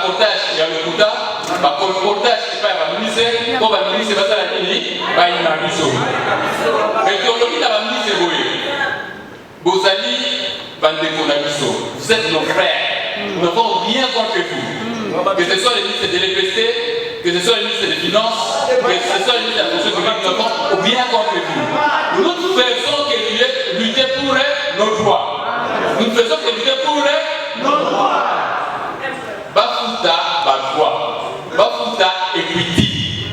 portage ya lokuta ba portage pas ba ministre ko ba ministre ba sala nini ba ina biso mais tolobi na ba ministre boye bozali bandeko na biso vous êtes nos frères nous n'avons rien contre vous que ce soit les ministres de l'EPST que ce soit les ministres des Finances que ce soit les ministres de la fonction publique nous n'avons rien contre vous nous faisons que lutter pour nos droits nous faisons que lutter pour nos droits Bafuta, Badwa, Bafuta, Equity.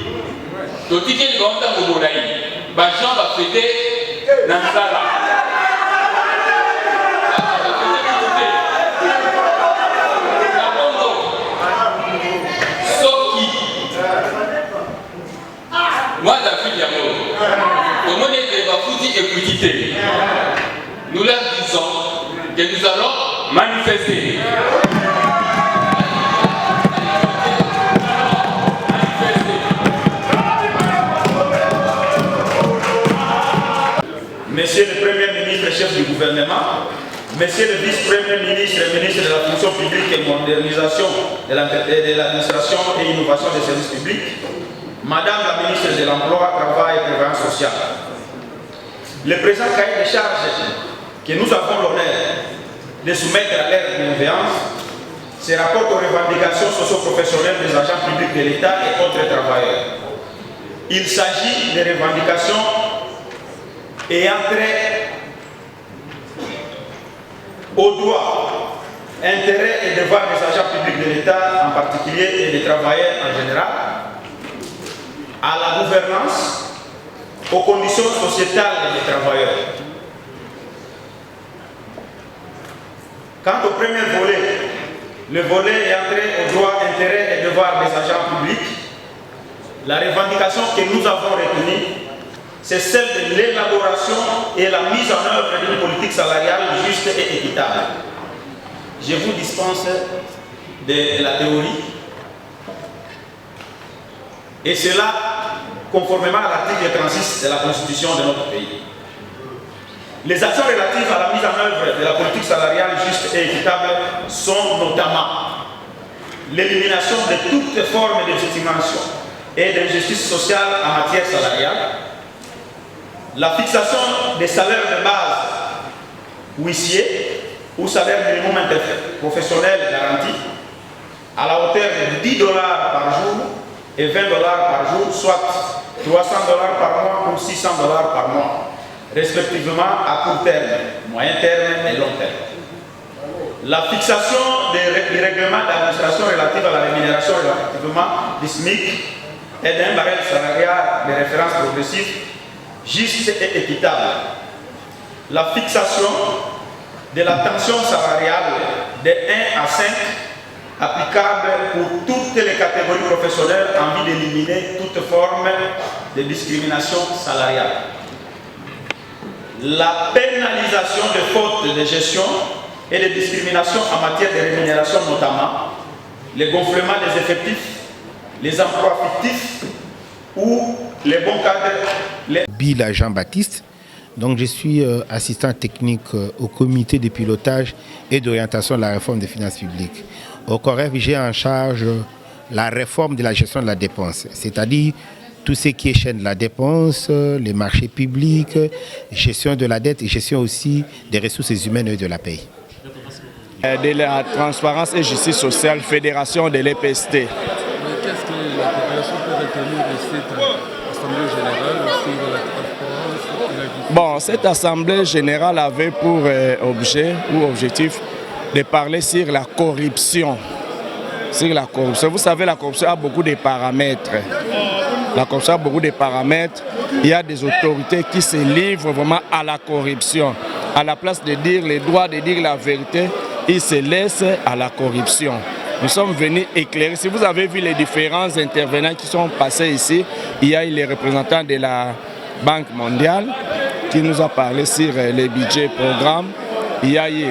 Toti qui est le grand temps de Moulaï, Bajan va fêter Nansala. Soki. Moi, David Yamo, comment est-ce que Bafuti Equity? Nous leur disons que nous allons manifester. Monsieur le Premier ministre, chef du gouvernement, Monsieur le Vice-Premier ministre et ministre de la fonction publique et modernisation de l'administration et innovation des services publics, Madame la ministre de l'Emploi, Travail et Prévoyance sociale. Le présent cahier de charges que nous avons l'honneur de soumettre à l'air de bienveillance se rapporte aux revendications socio-professionnelles des agents publics de l'État et autres travailleurs. Il s'agit de revendications ayant trait aux droits, intérêts et devoirs des agents publics de l'État en particulier et des travailleurs en général, à la gouvernance, aux conditions sociétales des travailleurs. Quant au premier volet, le volet ayant trait aux droits, intérêts et devoirs des agents publics, la revendication que nous avons retenue, c'est celle de l'élaboration et la mise en œuvre d'une politique salariale juste et équitable. Je vous dispense de la théorie, et cela conformément à l'article 36 de la Constitution de notre pays. Les actions relatives à la mise en œuvre de la politique salariale juste et équitable sont notamment l'élimination de toutes formes de discrimination et d'injustice sociale en matière salariale, la fixation des salaires de base huissiers ou salaire minimum interprofessionnel garanti à la hauteur de $10 par jour et $20 par jour, soit $300 par mois ou $600 par mois, respectivement à court terme, moyen terme et long terme. La fixation des règlements d'administration relatifs à la rémunération relativement du SMIC et d'un barème salarial de référence progressif juste et équitable. La fixation de la tension salariale de 1 à 5 applicable pour toutes les catégories professionnelles en vue d'éliminer toute forme de discrimination salariale. La pénalisation de fautes de gestion et de discrimination en matière de rémunération notamment, le gonflement des effectifs, les emplois fictifs ou les bons cadres. Bila Jean-Baptiste, donc je suis assistant technique au comité de pilotage et d'orientation de la réforme des finances publiques. Au COREF, j'ai en charge la réforme de la gestion de la dépense, c'est-à-dire tout ce qui est chaîne de la dépense, les marchés publics, gestion de la dette et gestion aussi des ressources humaines et de la paie. De la transparence et justice sociale, fédération de l'EPST. Mais qu'est-ce que la population peut retenir de cette assemblée générale sur la transparence et la justice? Bon, cette assemblée générale avait pour objet ou objectif de parler sur la corruption. Sur la corruption. Vous savez, la corruption a beaucoup de paramètres. La corruption a beaucoup de paramètres. Il y a des autorités qui se livrent vraiment à la corruption. À la place de dire les droits, de dire la vérité, ils se laissent à la corruption. Nous sommes venus éclairer. Si vous avez vu les différents intervenants qui sont passés ici, il y a eu les représentants de la Banque mondiale qui nous a parlé sur les budgets programmes. Il y a eu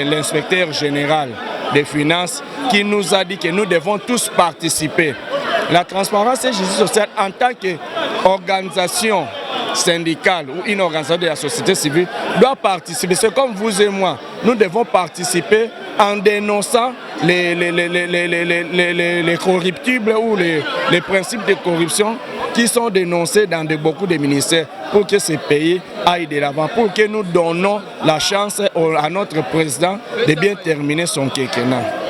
l'inspecteur général des finances qui nous a dit que nous devons tous participer. La transparence et la justice sociale en tant qu'organisation syndicale ou une organisation de la société civile doit participer. C'est comme vous et moi. Nous devons participer en dénonçant les corruptibles ou les principes de corruption qui sont dénoncés dans beaucoup de ministères pour que ce pays aille de l'avant, pour que nous donnons la chance à notre président de bien terminer son quinquennat.